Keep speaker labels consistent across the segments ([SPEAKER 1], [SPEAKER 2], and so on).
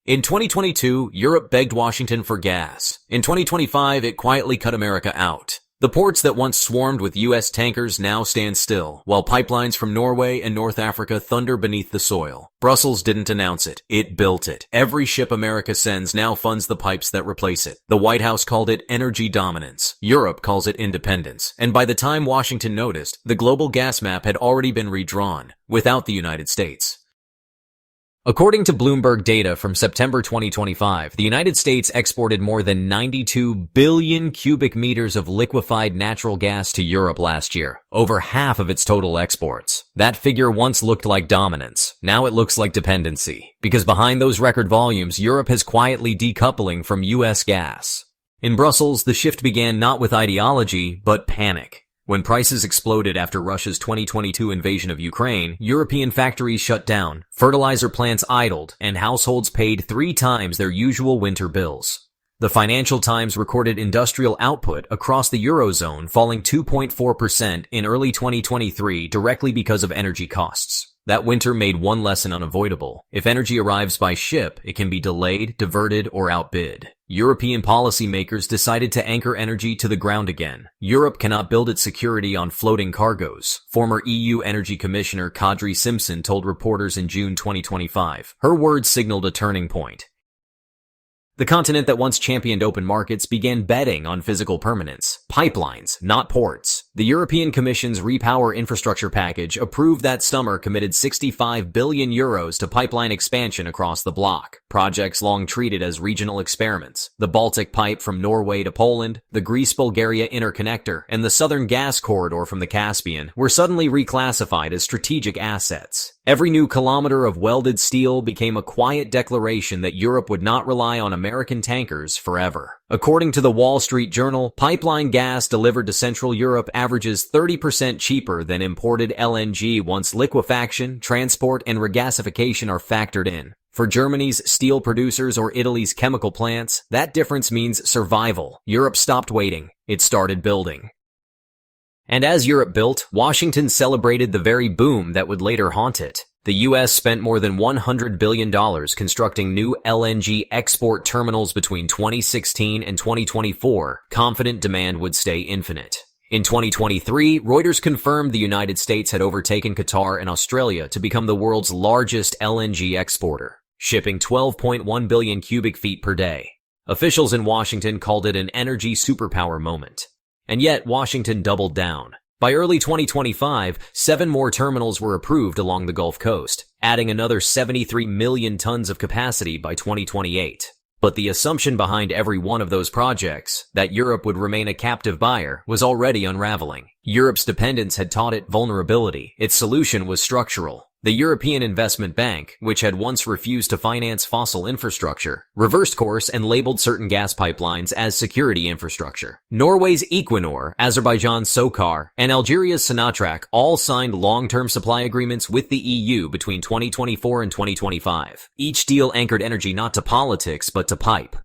[SPEAKER 1] In 2022, Europe begged Washington for gas. In 2025, it quietly cut America out. The ports that once swarmed with U.S. tankers now stand still, while pipelines from Norway and North Africa thunder beneath the soil. Brussels didn't announce it. It built it. Every ship America sends now funds the pipes that replace it. The White House called it energy dominance. Europe calls it independence. And by the time Washington noticed, the global gas map had already been redrawn, without the United States. According to Bloomberg data from September 2025, the United States exported more than 92 billion cubic meters of liquefied natural gas to Europe last year, over half of its total exports. That figure once looked like dominance. Now it looks like dependency, because behind those record volumes, Europe is quietly decoupling from U.S. gas. In Brussels, the shift began not with ideology, but panic. When prices exploded after Russia's 2022 invasion of Ukraine, European factories shut down, fertilizer plants idled, and households paid 3 times their usual winter bills. The Financial Times recorded industrial output across the Eurozone falling 2.4% in early 2023 directly because of energy costs. That winter made one lesson unavoidable. If energy arrives by ship, it can be delayed, diverted, or outbid. European policymakers decided to anchor energy to the ground again. Europe cannot build its security on floating cargoes. Former EU Energy Commissioner Kadri Simpson told reporters in June 2025. Her words signaled a turning point. The continent that once championed open markets began betting on physical permanence. Pipelines, not ports. The European Commission's Repower Infrastructure package approved that summer committed 65 billion euros to pipeline expansion across the bloc. Projects long treated as regional experiments. The Baltic pipe from Norway to Poland, the Greece-Bulgaria interconnector, and the southern gas corridor from the Caspian were suddenly reclassified as strategic assets. Every new kilometer of welded steel became a quiet declaration that Europe would not rely on American tankers forever. According to the Wall Street Journal, pipeline gas delivered to Central Europe averages 30% cheaper than imported LNG once liquefaction, transport, and regasification are factored in. For Germany's steel producers or Italy's chemical plants, that difference means survival. Europe stopped waiting. It started building. And as Europe built, Washington celebrated the very boom that would later haunt it. The U.S. spent more than $100 billion constructing new LNG export terminals between 2016 and 2024, confident demand would stay infinite. In 2023, Reuters confirmed the United States had overtaken Qatar and Australia to become the world's largest LNG exporter, shipping 12.1 billion cubic feet per day. Officials in Washington called it an energy superpower moment. And yet, Washington doubled down. By early 2025, 7 more terminals were approved along the Gulf Coast, adding another 73 million tons of capacity by 2028. But the assumption behind every one of those projects, that Europe would remain a captive buyer, was already unraveling. Europe's dependence had taught it vulnerability. Its solution was structural. The European Investment Bank, which had once refused to finance fossil infrastructure, reversed course and labeled certain gas pipelines as security infrastructure. Norway's Equinor, Azerbaijan's Sokar, and Algeria's Sonatrach all signed long-term supply agreements with the EU between 2024 and 2025. Each deal anchored energy not to politics, but to pipe.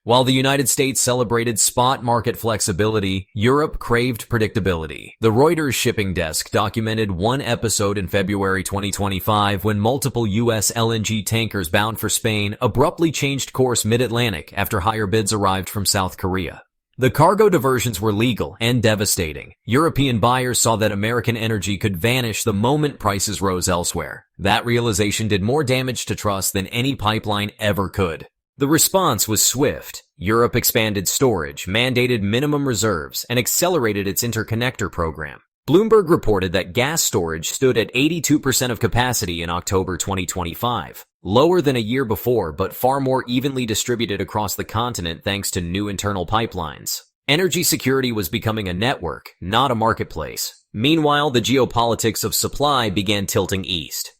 [SPEAKER 1] While the United States celebrated spot market flexibility, Europe craved predictability. The Reuters shipping desk documented one episode in February 2025 when multiple U.S. LNG tankers bound for Spain abruptly changed course mid-Atlantic after higher bids arrived from South Korea. The cargo diversions were legal and devastating. European buyers saw that American energy could vanish the moment prices rose elsewhere. That realization did more damage to trust than any pipeline ever could. The response was swift. Europe expanded storage, mandated minimum reserves, and accelerated its interconnector program. Bloomberg reported that gas storage stood at 82% of capacity in October 2025, lower than a year before but far more evenly distributed across the continent thanks to new internal pipelines. Energy security was becoming a network, not a marketplace. Meanwhile, the geopolitics of supply began tilting east.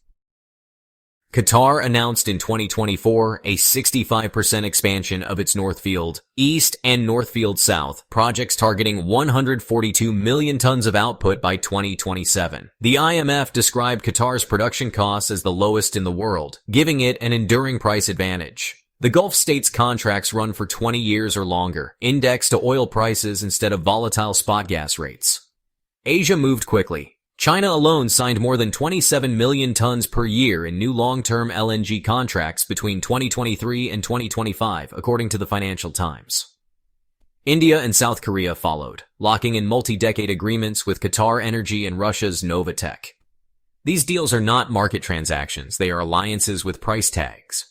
[SPEAKER 1] Qatar announced in 2024 a 65% expansion of its North Field East and North Field South projects targeting 142 million tons of output by 2027. The IMF described Qatar's production costs as the lowest in the world, giving it an enduring price advantage. The Gulf states' contracts run for 20 years or longer, indexed to oil prices instead of volatile spot gas rates. Asia moved quickly. China alone signed more than 27 million tons per year in new long-term LNG contracts between 2023 and 2025, according to the Financial Times. India and South Korea followed, locking in multi-decade agreements with Qatar Energy and Russia's Novatek. These deals are not market transactions, they are alliances with price tags.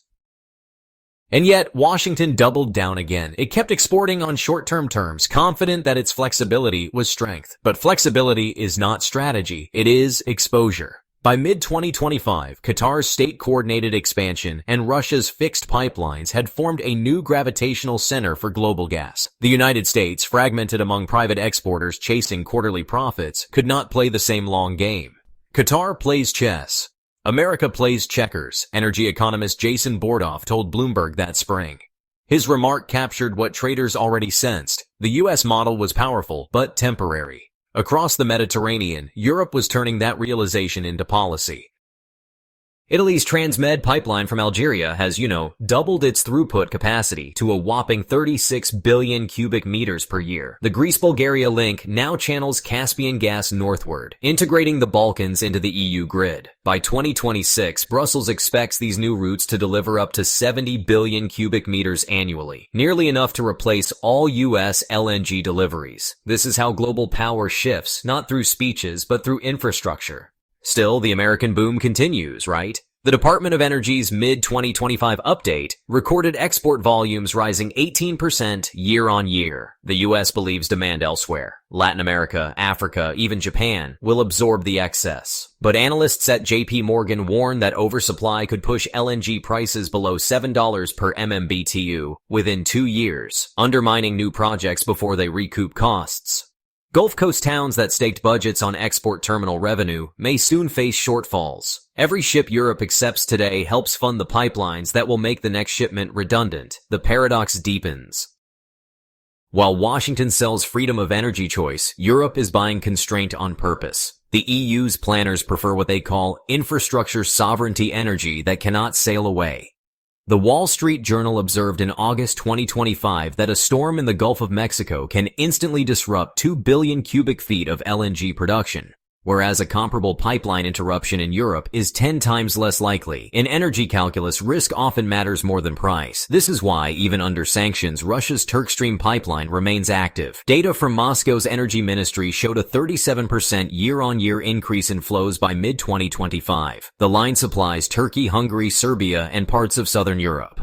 [SPEAKER 1] And yet, Washington doubled down again. It kept exporting on short-term terms, confident that its flexibility was strength. But flexibility is not strategy, it is exposure. By mid-2025, Qatar's state-coordinated expansion and Russia's fixed pipelines had formed a new gravitational center for global gas. The United States, fragmented among private exporters chasing quarterly profits, could not play the same long game. Qatar plays chess. America plays checkers, energy economist Jason Bordoff told Bloomberg that spring. His remark captured what traders already sensed. The U.S. model was powerful, but temporary. Across the Mediterranean, Europe was turning that realization into policy. Italy's Transmed pipeline from Algeria has, doubled its throughput capacity to a whopping 36 billion cubic meters per year. The Greece-Bulgaria link now channels Caspian gas northward, integrating the Balkans into the EU grid. By 2026, Brussels expects these new routes to deliver up to 70 billion cubic meters annually, nearly enough to replace all U.S. LNG deliveries. This is how global power shifts, not through speeches, but through infrastructure. Still, the American boom continues, right? The Department of Energy's mid-2025 update recorded export volumes rising 18% year-on-year. The U.S. believes demand elsewhere. Latin America, Africa, even Japan will absorb the excess. But analysts at J.P. Morgan warn that oversupply could push LNG prices below $7 per MMBTU within 2 years, undermining new projects before they recoup costs. Gulf Coast towns that staked budgets on export terminal revenue may soon face shortfalls. Every ship Europe accepts today helps fund the pipelines that will make the next shipment redundant. The paradox deepens. While Washington sells freedom of energy choice, Europe is buying constraint on purpose. The EU's planners prefer what they call infrastructure sovereignty energy that cannot sail away. The Wall Street Journal observed in August 2025 that a storm in the Gulf of Mexico can instantly disrupt 2 billion cubic feet of LNG production, whereas a comparable pipeline interruption in Europe is 10 times less likely. In energy calculus, risk often matters more than price. This is why, even under sanctions, Russia's Turkstream pipeline remains active. Data from Moscow's energy ministry showed a 37% year-on-year increase in flows by mid-2025. The line supplies Turkey, Hungary, Serbia, and parts of southern Europe.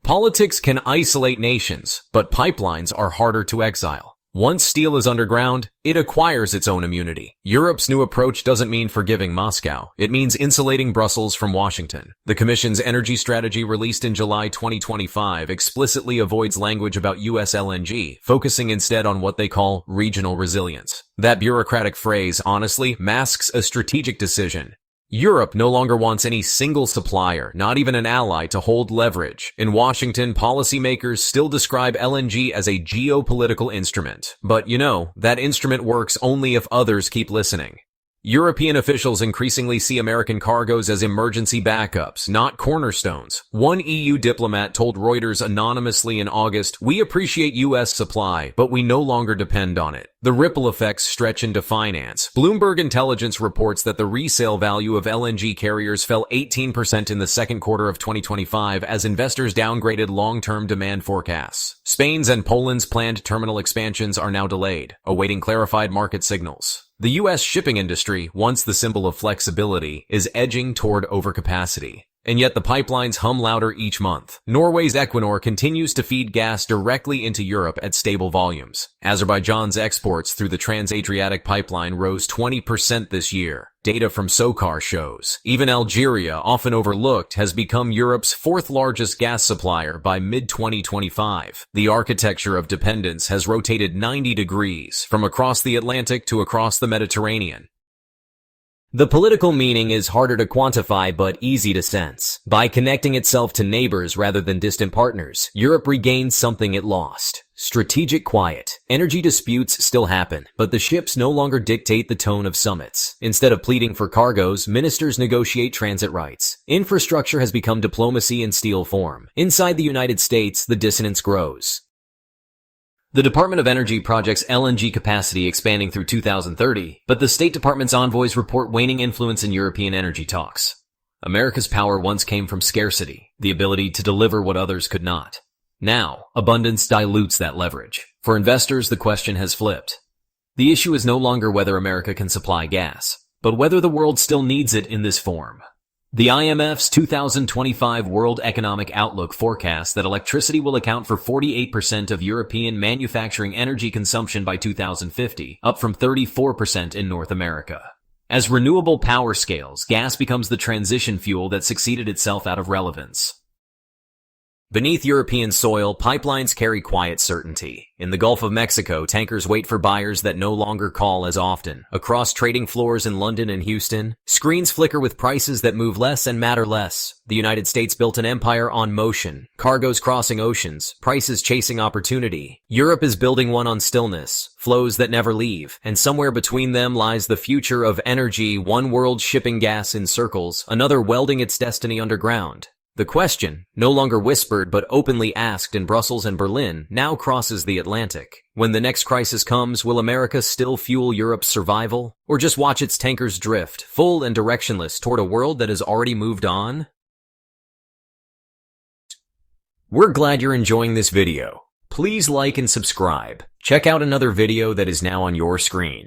[SPEAKER 1] Politics can isolate nations, but pipelines are harder to exile. Once steel is underground, it acquires its own immunity. Europe's new approach doesn't mean forgiving Moscow. It means insulating Brussels from Washington. The Commission's energy strategy released in July 2025 explicitly avoids language about U.S. LNG, focusing instead on what they call regional resilience. That bureaucratic phrase, honestly, masks a strategic decision. Europe no longer wants any single supplier, not even an ally, to hold leverage. In Washington, policymakers still describe LNG as a geopolitical instrument. But that instrument works only if others keep listening. European officials increasingly see American cargoes as emergency backups, not cornerstones. One EU diplomat told Reuters anonymously in August, "We appreciate U.S. supply, but we no longer depend on it." The ripple effects stretch into finance. Bloomberg Intelligence reports that the resale value of LNG carriers fell 18% in the second quarter of 2025 as investors downgraded long-term demand forecasts. Spain's and Poland's planned terminal expansions are now delayed, awaiting clarified market signals. The U.S. shipping industry, once the symbol of flexibility, is edging toward overcapacity. And yet the pipelines hum louder each month. Norway's Equinor continues to feed gas directly into Europe at stable volumes. Azerbaijan's exports through the Trans-Adriatic pipeline rose 20% this year. Data from SOCAR shows. Even Algeria, often overlooked, has become Europe's fourth largest gas supplier by mid-2025. The architecture of dependence has rotated 90 degrees, from across the Atlantic to across the Mediterranean. The political meaning is harder to quantify but easy to sense. By connecting itself to neighbors rather than distant partners, Europe regains something it lost. Strategic quiet. Energy disputes still happen, but the ships no longer dictate the tone of summits. Instead of pleading for cargoes, ministers negotiate transit rights. Infrastructure has become diplomacy in steel form. Inside the United States, the dissonance grows. The Department of Energy projects LNG capacity expanding through 2030, but the State Department's envoys report waning influence in European energy talks. America's power once came from scarcity, the ability to deliver what others could not. Now, abundance dilutes that leverage. For investors, the question has flipped. The issue is no longer whether America can supply gas, but whether the world still needs it in this form. The IMF's 2025 World Economic Outlook forecasts that electricity will account for 48% of European manufacturing energy consumption by 2050, up from 34% in North America. As renewable power scales, gas becomes the transition fuel that succeeded itself out of relevance. Beneath European soil, pipelines carry quiet certainty. In the Gulf of Mexico, tankers wait for buyers that no longer call as often. Across trading floors in London and Houston, screens flicker with prices that move less and matter less. The United States built an empire on motion, cargoes crossing oceans, prices chasing opportunity. Europe is building one on stillness, flows that never leave, and somewhere between them lies the future of energy, one world shipping gas in circles, another welding its destiny underground. The question, no longer whispered but openly asked in Brussels and Berlin, now crosses the Atlantic. When the next crisis comes, will America still fuel Europe's survival? Or just watch its tankers drift, full and directionless, toward a world that has already moved on? We're glad you're enjoying this video. Please like and subscribe. Check out another video that is now on your screen.